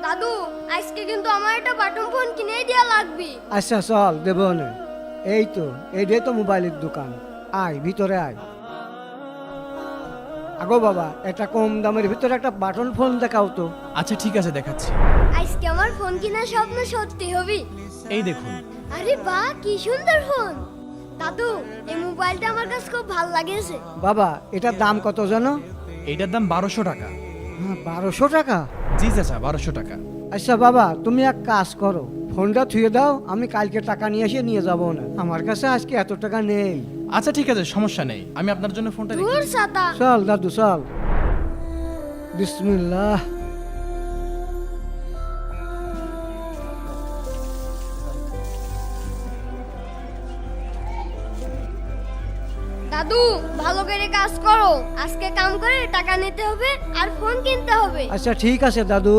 দাদু আজকে কিন্তু আমার একটা বাটন ফোন কিনে দেওয়া লাগবে। আচ্ছা চল দেবো না। এই তো এইটাই তো মোবাইলের দোকান, আয় ভিতরে আয়। আগো বাবা, একটা কম দামের ভিতরে একটা বাটন ফোন দেখাও তো। আচ্ছা ঠিক আছে, দেখাচ্ছি। আজকে আমার ফোন কেনার স্বপ্ন সত্যি হবে। এই দেখুন। আরে বাহ, কি সুন্দর ফোন। দাদু এই মোবাইলটা আমার কাছে খুব ভালো লাগেছে। বাবা এটার দাম কত জানো? এইটার দাম 1200 টাকা। 1200 টাকা? জি চাচা, 1200 টাকা। আচ্ছা বাবা, তুমি এক কাজ করো, ফোনটা থুয়ে দাও, আমি কালকে টাকা নিয়ে এসে নিয়ে যাবো না, আমার কাছে আজকে এত টাকা নেই। আচ্ছা ঠিক আছে, সমস্যা নেই, আমি আপনার জন্য ফোনটা রেখে দূর দিচ্ছি। সাতা। চল দাদু চল। বিসমিল্লাহ। দাদু ভালো করে কাজ করো, আজকে কাম করে টাকা নিতে হবে আর ফোন কিনতে হবে। আচ্ছা ঠিক আছে দাদু।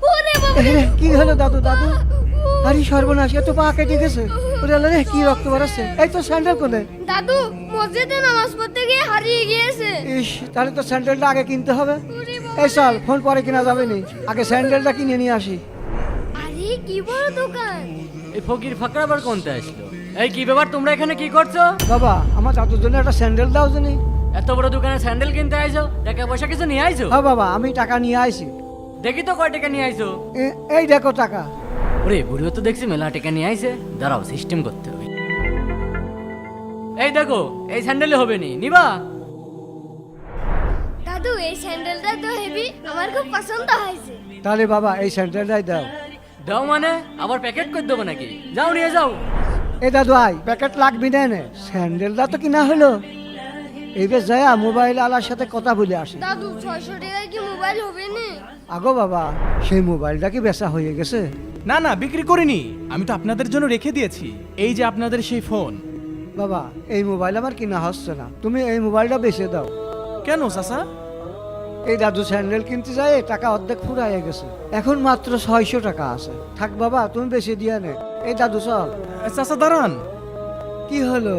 ওরে বাবা রে। কি হলো দাদু? দাদু আরে সর্বনাশ, এত পা কেটে গেছে। ওরে আল্লাহ রে, কি রক্ত বেরোচ্ছে। এই তো স্যান্ডেল কোনে? দাদু মসজিদে নামাজ পড়তে গিয়ে হারিয়ে গিয়েছে। ইস, তাহলে তো স্যান্ডেলটা আগে কিনতে হবে। ওরে বাবা। এই চল, ফোন পরে কিনা যাবে নি, আগে স্যান্ডেলটা কিনে নিয়ে আসি। আরে কি বড় দোকান। এই ফকির ফাকরা আবার কোনতে আসলো? এই কি ব্যাপার, তোমরা এখানে কি করছো? বাবা আমার দাদুর জন্য একটা স্যান্ডেল দাও জানি। এত বড় দোকানে স্যান্ডেল কিনতে আইছো? টাকা পয়সা কিছু নিয়ে আইছো? হ্যাঁ বাবা, আমি টাকা নিয়ে আইছি। দেখি তো কয় টাকা নিয়ে আইছো। এই দেখো টাকা। ওরে বুড়িও তো দেখছি মেলা টাকা নিয়ে আইছে। দাঁড়াও, সিস্টেম করতে হবে। এই দেখো, এই স্যান্ডেলে হবে নি, নিবা? দাদু এই স্যান্ডেলটা তো হেভি, আমার খুব পছন্দ হয়েছে। তাহলে বাবা এই স্যান্ডেলটাই দাও। দাও মানে আবার প্যাকেট করে দেবো নাকি? যাও নিয়ে যাও। এই দাদু আই, প্যাকেট লাগবি না নে, স্যান্ডেলটা তো কিনা হলো। এইবার যায় মোবাইল আলার সাথে কথা বলে আসি। দাদু 600 টাকায় কি মোবাইল হবে না? আগো বাবা, সেই মোবাইলটা কি বেচা হয়ে গেছে? না না, বিক্রি করিনি, আমি তো আপনাদের জন্য রেখে দিয়েছি। এই যে আপনাদের সেই ফোন। বাবা এই মোবাইল আমার কিনা হচ্ছে না, তুমি এই মোবাইলটা বেচে দাও। কেন চাচা? এই দাদু স্যান্ডেল কিনতে যায় টাকা অর্ধেক ফুরাইয়ে গেছে, এখন মাত্র 600 টাকা আছে। থাক বাবা, তুমি বেশি দিয়ে নে। এই দাদু চল। চাচা দাঁড়ান, কি হলো?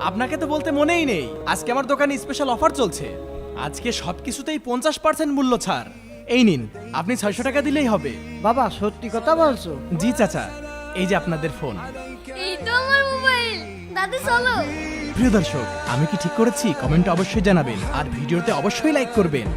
আপনাকে তো বলতে মনেই নেই, আজকে আমার দোকানে স্পেশাল অফার চলছে। আজকে সবকিছুতেই 50% মূল্য ছাড়। এই নিন, আপনি 600 টাকা দিলেই হবে। বাবা সত্যি কথা বলছো? জি চাচা, এই যে আপনাদের ফোন। এই তো আমার মোবাইল। দাদু চলো। প্রিয় দর্শক, আমি কি ঠিক করেছি? কমেন্টে অবশ্যই জানাবেন আর ভিডিওতে অবশ্যই লাইক করবেন।